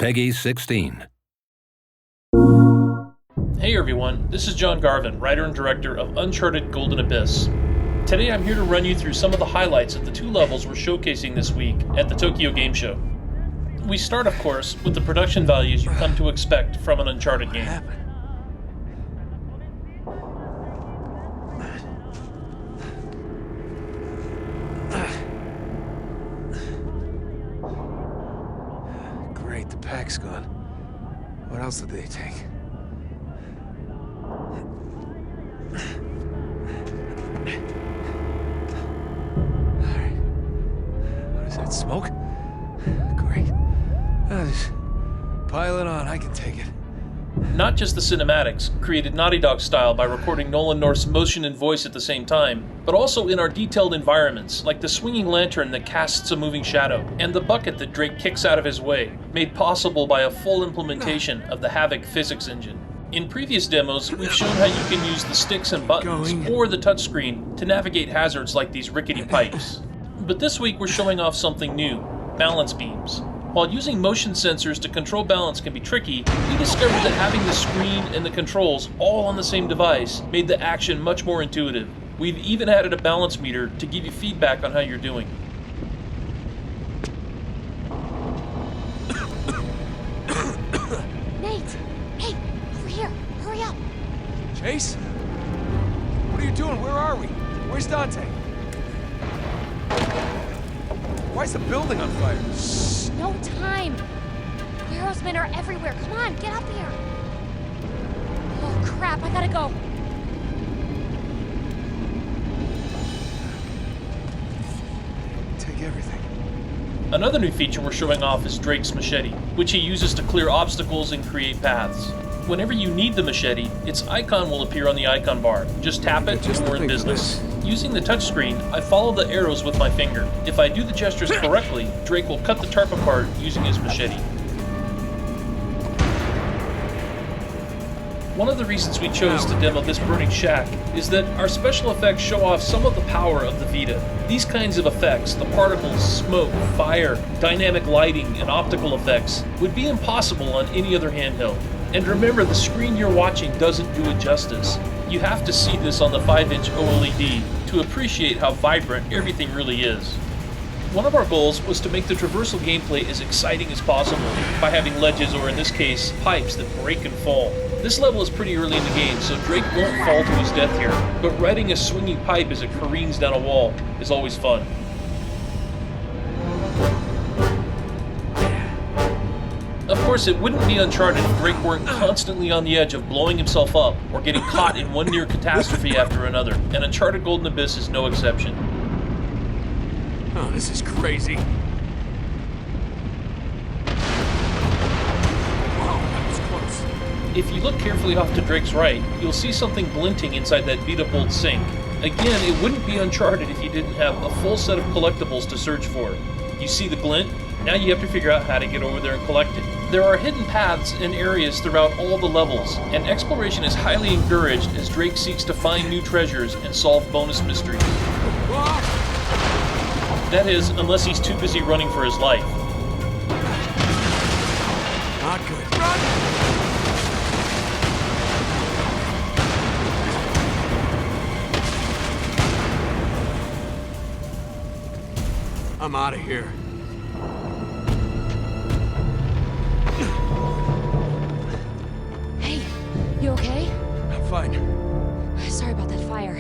Peggy 16. Hey everyone, this is John Garvin, writer and director of Uncharted Golden Abyss. Today I'm here to run you through some of the highlights of the 2 levels we're showcasing this week at the Tokyo Game Show. We start, of course, with the production values you come to expect from an Uncharted game. Great, the pack's gone. What else did they take? Alright. What is that, smoke? Great. Just pile it on, I can take it. Not just the cinematics, created Naughty Dog style by recording Nolan North's motion and voice at the same time, but also in our detailed environments, like the swinging lantern that casts a moving shadow, and the bucket that Drake kicks out of his way, made possible by a full implementation of the Havok physics engine. In previous demos, we've shown how you can use the sticks and buttons or the touchscreen to navigate hazards like these rickety pipes. But this week we're showing off something new, balance beams. While using motion sensors to control balance can be tricky, we discovered that having the screen and the controls all on the same device made the action much more intuitive. We've even added a balance meter to give you feedback on how you're doing. Nate! Hey, over here! Hurry up! Chase? What are you doing? Where are we? Where's Dante? Why is the building on fire? Shh! No time! Aerosmen are everywhere. Come on, get up here! Oh crap, I gotta go. Take everything. Another new feature we're showing off is Drake's machete, which he uses to clear obstacles and create paths. Whenever you need the machete, its icon will appear on the icon bar. Just tap it and we're in business. Using the touchscreen, I follow the arrows with my finger. If I do the gestures correctly, Drake will cut the tarp apart using his machete. One of the reasons we chose to demo this burning shack is that our special effects show off some of the power of the Vita. These kinds of effects, the particles, smoke, fire, dynamic lighting, and optical effects, would be impossible on any other handheld. And remember, the screen you're watching doesn't do it justice. You have to see this on the 5-inch OLED to appreciate how vibrant everything really is. One of our goals was to make the traversal gameplay as exciting as possible by having ledges, or in this case, pipes that break and fall. This level is pretty early in the game, so Drake won't fall to his death here, but riding a swinging pipe as it careens down a wall is always fun. Of course, it wouldn't be Uncharted if Drake weren't constantly on the edge of blowing himself up or getting caught in one near catastrophe after another, and Uncharted Golden Abyss is no exception. Oh, this is crazy. Whoa, that was close. If you look carefully off to Drake's right, you'll see something glinting inside that Vita Bolt sink. Again, it wouldn't be Uncharted if you didn't have a full set of collectibles to search for. You see the glint? Now you have to figure out how to get over there and collect it. There are hidden paths and areas throughout all the levels, and exploration is highly encouraged as Drake seeks to find new treasures and solve bonus mysteries. That is, unless he's too busy running for his life. Not good. Run! I'm out of here. Hey, you okay? I'm fine. Sorry about that fire.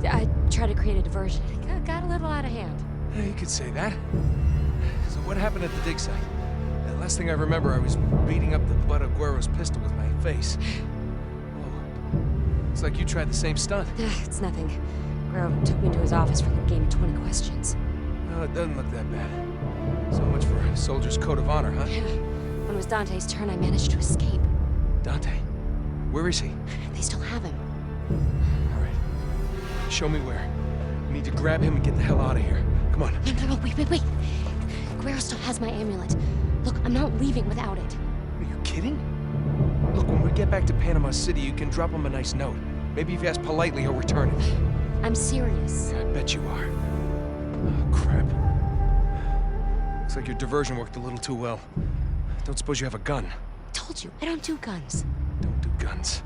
I tried to create a diversion. It got a little out of hand. Yeah, you could say that. So what happened at the dig site? The last thing I remember, I was beating up the butt of Guerro's pistol with my face. Whoa. Looks like you tried the same stunt. It's nothing. Guerro took me to his office for a game of 20 questions. Well, it doesn't look that bad. So much for a soldier's code of honor, huh? Yeah. When it was Dante's turn, I managed to escape. Dante? Where is he? They still have him. All right. Show me where. We need to grab him and get the hell out of here. Come on. No, wait. Guerro still has my amulet. Look, I'm not leaving without it. Are you kidding? Look, when we get back to Panama City, you can drop him a nice note. Maybe if you ask politely, he'll return it. I'm serious. Yeah, I bet you are. Oh, crap. Looks like your diversion worked a little too well. Don't suppose you have a gun? Told you, I don't do guns. Don't do guns.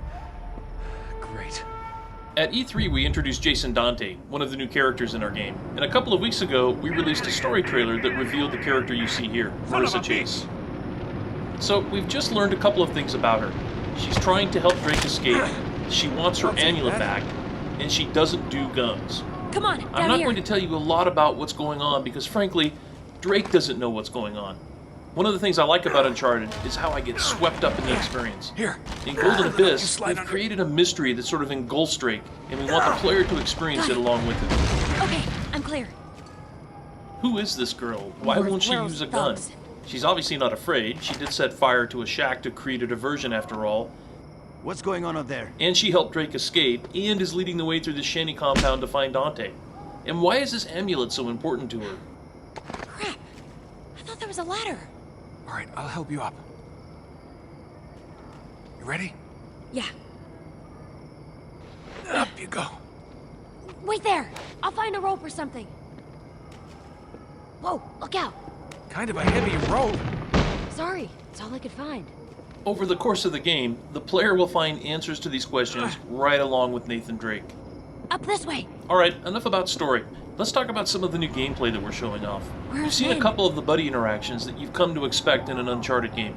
Great. At E3, we introduced Jason Dante, one of the new characters in our game, and a couple of weeks ago, we released a story trailer that revealed the character you see here, Marissa Chase. So, we've just learned a couple of things about her. She's trying to help Drake escape, she wants her amulet back, and she doesn't do guns. Come on, down I'm not here. going to tell you a lot about what's going on because, frankly, Drake doesn't know what's going on. One of the things I like about Uncharted is how I get swept up in the experience. Here. In Golden Abyss, we've created a mystery that sort of engulfs Drake, and we want the player to experience it along with it. Okay, I'm clear. Who is this girl? Why won't she use a gun? She's obviously not afraid. She did set fire to a shack to create a diversion after all. What's going on up there? And she helped Drake escape, and is leading the way through the shanty compound to find Dante. And why is this amulet so important to her? Crap. I thought there was a ladder. All right, I'll help you up. You ready? Yeah. Up you go. Wait there. I'll find a rope or something. Whoa, look out. Kind of a heavy rope. Sorry, it's all I could find. Over the course of the game, the player will find answers to these questions right along with Nathan Drake. Up this way. Alright, enough about story. Let's talk about some of the new gameplay that we're showing off. Where's You've seen a Finn? couple of the buddy interactions that you've come to expect in an Uncharted game.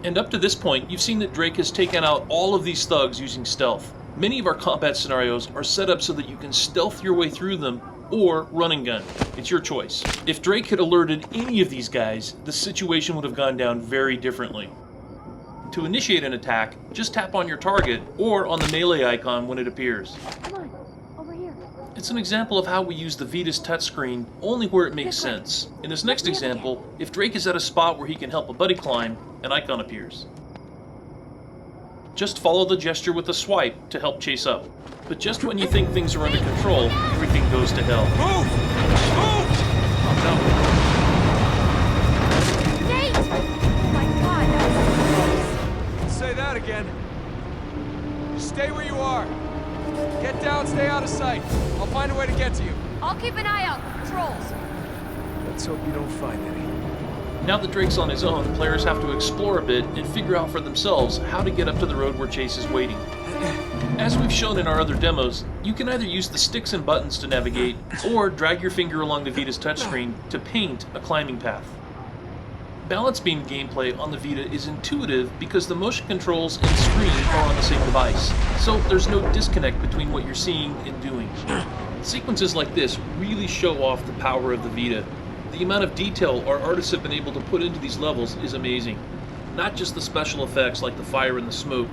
And up to this point, you've seen that Drake has taken out all of these thugs using stealth. Many of our combat scenarios are set up so that you can stealth your way through them or run and gun. It's your choice. If Drake had alerted any of these guys, the situation would have gone down very differently. To initiate an attack, just tap on your target or on the melee icon when it appears. Come on, over here. It's an example of how we use the Vita's touchscreen only where it makes This way. sense. In this next example, if Drake is at a spot where he can help a buddy climb, an icon appears. Just follow the gesture with a swipe to help chase up. But just when you think things are under control, everything goes to hell. Move! Move! Nate! Oh my god, that was so close. Say that again. Stay where you are. Get down, stay out of sight. I'll find a way to get to you. I'll keep an eye out for trolls. Let's hope you don't find any. Now that Drake's on his own, players have to explore a bit and figure out for themselves how to get up to the road where Chase is waiting. As we've shown in our other demos, you can either use the sticks and buttons to navigate, or drag your finger along the Vita's touchscreen to paint a climbing path. Balance beam gameplay on the Vita is intuitive because the motion controls and screen are on the same device, so there's no disconnect between what you're seeing and doing. Sequences like this really show off the power of the Vita. The amount of detail our artists have been able to put into these levels is amazing. Not just the special effects like the fire and the smoke,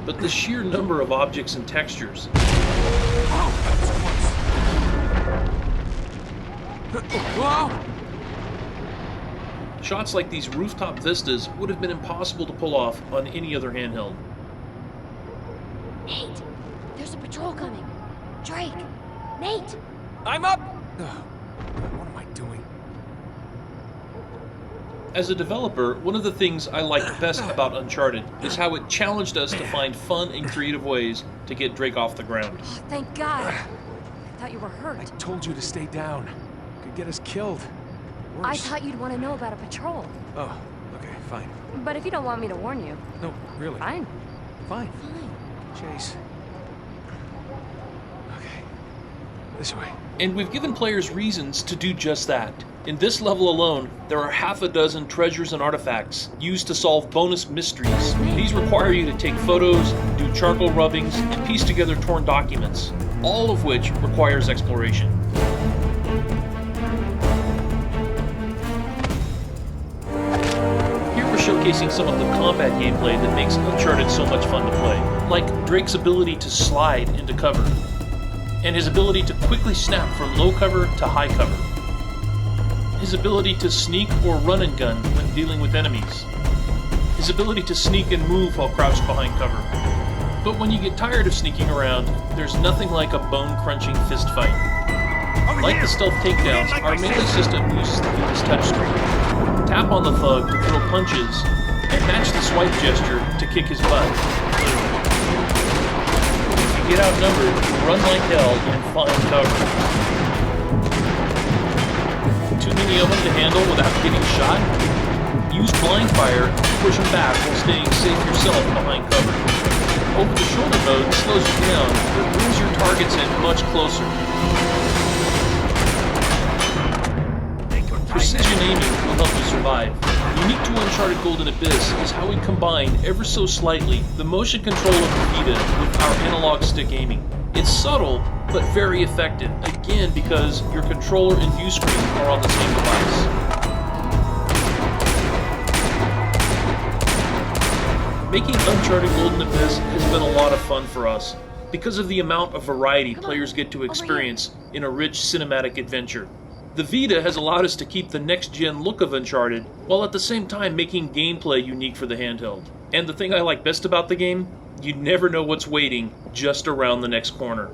but the sheer number of objects and textures. Whoa! Shots like these rooftop vistas would have been impossible to pull off on any other handheld. Nate, there's a patrol coming. Drake, Nate. I'm up! What am I doing? As a developer, one of the things I liked best about Uncharted is how it challenged us to find fun and creative ways to get Drake off the ground. Oh, thank God. I thought you were I hurt. told you to stay down. Could get us killed. Worse. I thought you'd want to know about a patrol. Oh, okay, fine. But if you don't want me to warn you, No, really. fine. Fine. Fine. Chase. Okay. This way. And we've given players reasons to do just that. In this level alone, there are half a dozen treasures and artifacts used to solve bonus mysteries. These require you to take photos, do charcoal rubbings, and piece together torn documents, all of which requires exploration. Here we're showcasing some of the combat gameplay that makes Uncharted so much fun to play, like Drake's ability to slide into cover, and his ability to quickly snap from low cover to high cover. His ability to sneak or run and gun when dealing with enemies. His ability to sneak and move while crouched behind cover. But when you get tired of sneaking around, there's nothing like a bone-crunching fist fight. Like the stealth takedowns, our melee system uses the Vita's touchscreen. Tap on the thug to throw punches, and match the swipe gesture to kick his butt. If you get outnumbered, run like hell and find cover. Too many of them to handle without getting shot? Use blind fire to push them back while staying safe yourself behind cover. Over-the-shoulder mode slows you down, but brings your targets in much closer. Precision aiming will help you survive. Unique to Uncharted Golden Abyss is how we combine, ever so slightly, the motion control of the Vita with our analog stick aiming. It's subtle, but very effective, again because your controller and view screen are on the same device. Making Uncharted Golden Abyss has been a lot of fun for us, because of the amount of variety players get to experience in a rich cinematic adventure. The Vita has allowed us to keep the next-gen look of Uncharted, while at the same time making gameplay unique for the handheld. And the thing I like best about the game? You never know what's waiting just around the next corner.